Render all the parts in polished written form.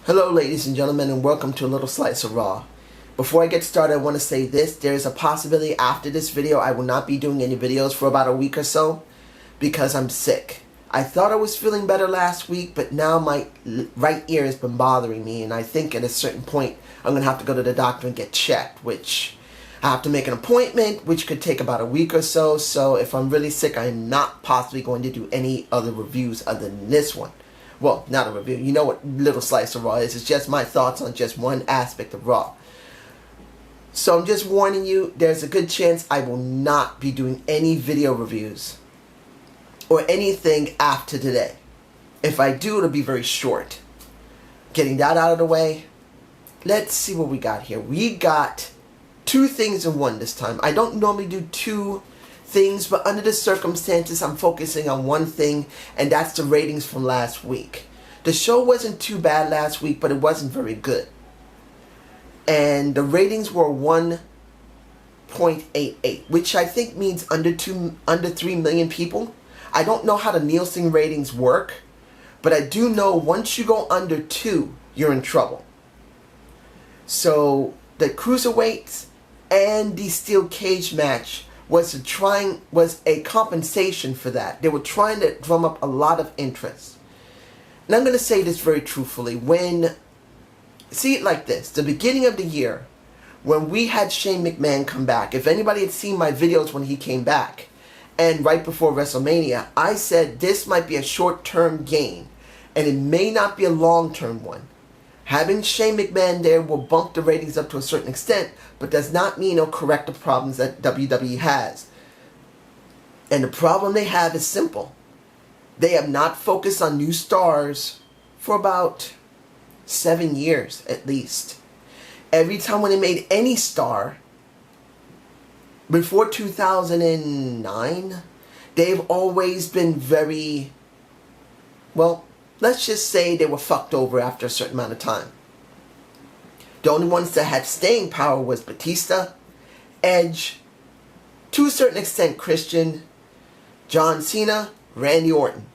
Hello ladies and gentlemen, and welcome to a little slice of raw. Before I get started, I want to say this. There is a possibility after this video I will not be doing any videos for about a week or so because I'm sick. I thought I was feeling better last week, but now my right ear has been bothering me, and I think at a certain point I'm going to have to go to the doctor and get checked, which I have to make an appointment, which could take about a week or so. So if I'm really sick, I'm not possibly going to do any other reviews other than this one. Well, not a review. You know what Little Slice of Raw is. It's just my thoughts on just one aspect of Raw. So I'm just warning you, there's a good chance I will not be doing any video reviews or anything after today. If I do, it'll be very short. Getting that out of the way, let's see what we got here. We got two things in one this time. I don't normally do two things, but under the circumstances I'm focusing on one thing, and that's the ratings from last week. The show wasn't too bad last week, but it wasn't very good, and the ratings were 1.88, which I think means under 3 million people. I don't know how the Nielsen ratings work, but I do know once you go under 2, you're in trouble. So the cruiserweights and the steel cage match was a compensation for that. They were trying to drum up a lot of interest. And I'm going to say this very truthfully. See it like this. The beginning of the year, when we had Shane McMahon come back, if anybody had seen my videos when he came back, and right before WrestleMania, I said this might be a short-term gain, and it may not be a long-term one. Having Shane McMahon there will bump the ratings up to a certain extent, but does not mean it'll correct the problems that WWE has. And the problem they have is simple. They have not focused on new stars for about 7 years at least. Every time when they made any star, before 2009, they've always been very, well, let's just say they were fucked over after a certain amount of time. The only ones that had staying power was Batista, Edge, to a certain extent Christian, John Cena, Randy Orton.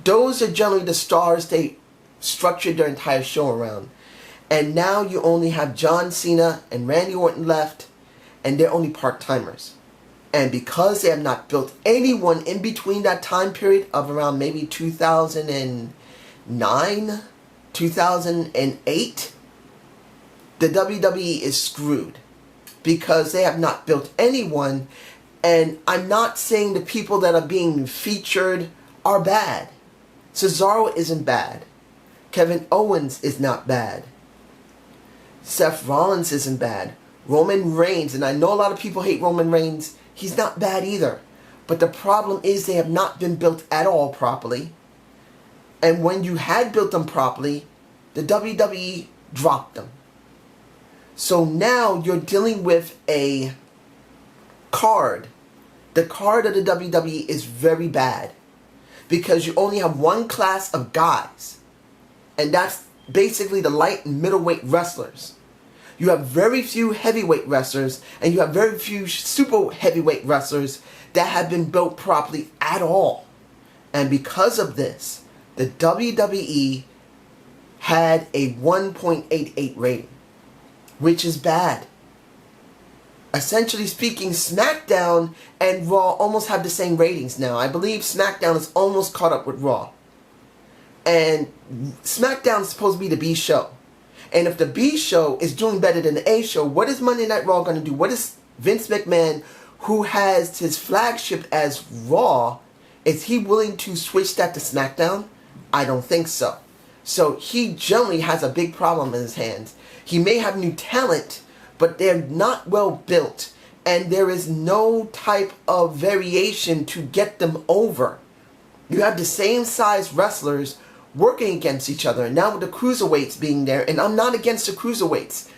Those are generally the stars they structured their entire show around. And now you only have John Cena and Randy Orton left, and they're only part-timers. And because they have not built anyone in between that time period of around maybe 2009, 2008, the WWE is screwed. Because they have not built anyone. And I'm not saying the people that are being featured are bad. Cesaro isn't bad. Kevin Owens is not bad. Seth Rollins isn't bad. Roman Reigns, and I know a lot of people hate Roman Reigns, he's not bad either. But the problem is they have not been built at all properly. And when you had built them properly, the WWE dropped them. So now you're dealing with a card. The card of the WWE is very bad. Because you only have one class of guys. And that's basically the light and middleweight wrestlers. You have very few heavyweight wrestlers, and you have very few super heavyweight wrestlers that have been built properly at all. And because of this, the WWE had a 1.88 rating, which is bad. Essentially speaking, SmackDown and Raw almost have the same ratings now. I believe SmackDown is almost caught up with Raw. And SmackDown is supposed to be the B show. And if the B show is doing better than the A show, what is Monday Night Raw going to do? What is Vince McMahon, who has his flagship as Raw, is he willing to switch that to SmackDown? I don't think so. So he generally has a big problem in his hands. He may have new talent, but they're not well built. And there is no type of variation to get them over. You have the same size wrestlers working against each other. And now with the cruiserweights being there, and I'm not against the cruiserweights,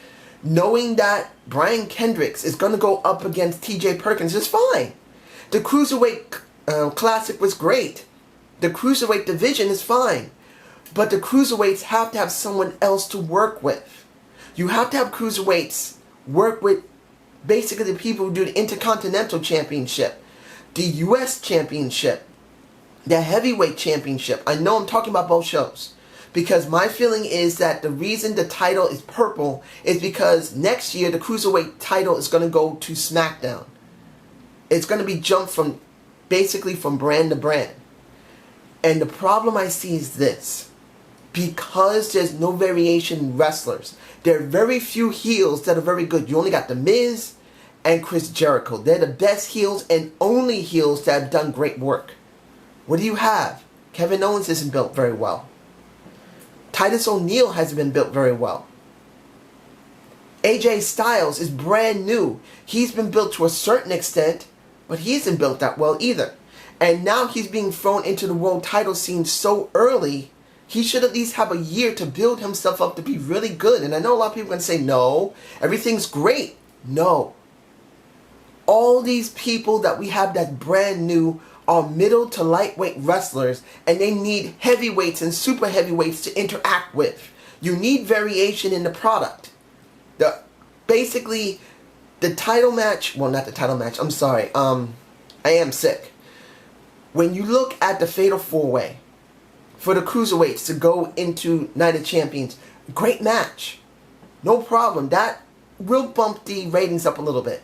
knowing that Brian Kendricks is going to go up against TJ Perkins is fine. The cruiserweight classic was great. The cruiserweight division is fine. But the cruiserweights have to have someone else to work with. You have to have cruiserweights work with basically the people who do the Intercontinental Championship, the US Championship, the Heavyweight Championship. I know I'm talking about both shows. Because my feeling is that the reason the title is purple is because next year the Cruiserweight title is going to go to SmackDown. It's going to be jumped from, basically from brand to brand. And the problem I see is this. Because there's no variation in wrestlers, there are very few heels that are very good. You only got The Miz and Chris Jericho. They're the best heels and only heels that have done great work. What do you have? Kevin Owens isn't built very well. Titus O'Neil hasn't been built very well. AJ Styles is brand new. He's been built to a certain extent, but he isn't built that well either. And now he's being thrown into the world title scene so early, he should at least have a year to build himself up to be really good. And I know a lot of people are going to say, no, everything's great. No. All these people that we have that's brand new are middle to lightweight wrestlers, and they need heavyweights and super heavyweights to interact with. You need variation in the product. Basically, the title match, well, not the title match, I'm sorry, I am sick. When you look at the Fatal 4-Way for the Cruiserweights to go into Night of Champions, great match. No problem. That will bump the ratings up a little bit.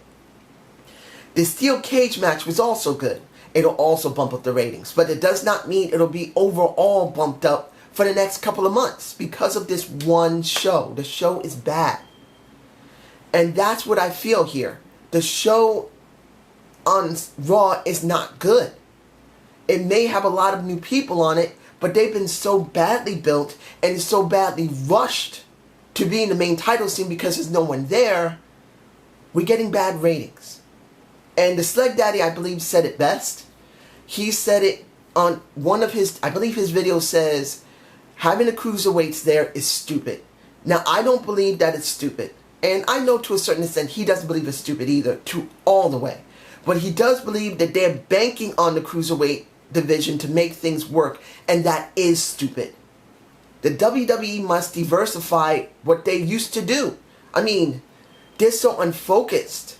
The Steel Cage match was also good. It'll also bump up the ratings. But it does not mean it'll be overall bumped up for the next couple of months because of this one show. The show is bad. And that's what I feel here. The show on Raw is not good. It may have a lot of new people on it, but they've been so badly built and so badly rushed to be in the main title scene because there's no one there. We're getting bad ratings. And the Sleg Daddy, I believe, said it best. He said it on one of his, I believe his video says, having the Cruiserweights there is stupid. Now, I don't believe that it's stupid. And I know to a certain extent he doesn't believe it's stupid either, to all the way. But he does believe that they're banking on the Cruiserweight division to make things work. And that is stupid. The WWE must diversify what they used to do. I mean, they're so unfocused.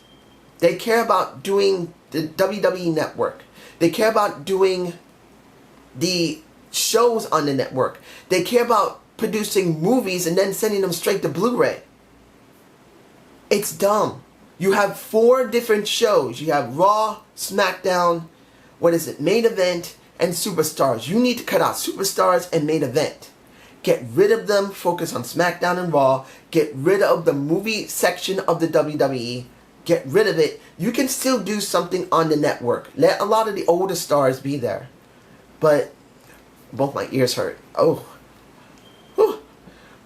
They care about doing the WWE network. They care about doing the shows on the network. They care about producing movies and then sending them straight to Blu-ray. It's dumb. You have 4 different shows. You have Raw, SmackDown, Main Event, and Superstars. You need to cut out Superstars and Main Event. Get rid of them, focus on SmackDown and Raw. Get rid of the movie section of the WWE. Get rid of it. You can still do something on the network. Let a lot of the older stars be there. But both my ears hurt. Oh. Whew.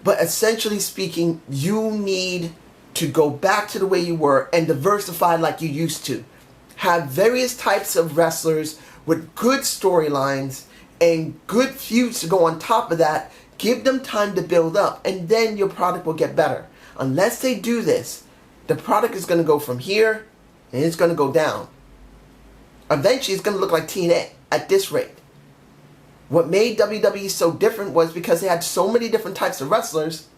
But essentially speaking, you need to go back to the way you were and diversify like you used to. Have various types of wrestlers with good storylines and good feuds to go on top of that. Give them time to build up, and then your product will get better. Unless they do this, the product is going to go from here, and it's going to go down. Eventually, it's going to look like TNA at this rate. What made WWE so different was because they had so many different types of wrestlers,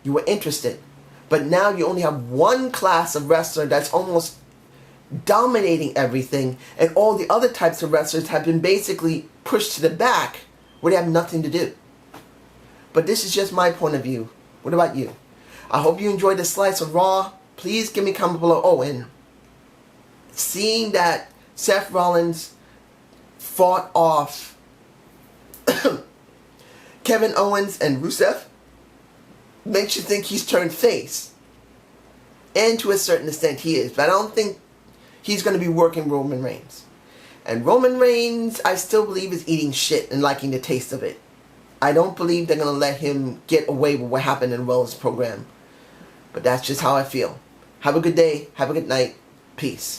you were interested. But now you only have one class of wrestler that's almost dominating everything, and all the other types of wrestlers have been basically pushed to the back where they have nothing to do. But this is just my point of view. What about you? I hope you enjoyed this slice of Raw. Please give me a comment below. Oh, and seeing that Seth Rollins fought off Kevin Owens and Rusev makes you think he's turned face. And to a certain extent he is. But I don't think he's going to be working Roman Reigns. And Roman Reigns, I still believe, is eating shit and liking the taste of it. I don't believe they're going to let him get away with what happened in Well's program. But that's just how I feel. Have a good day. Have a good night. Peace.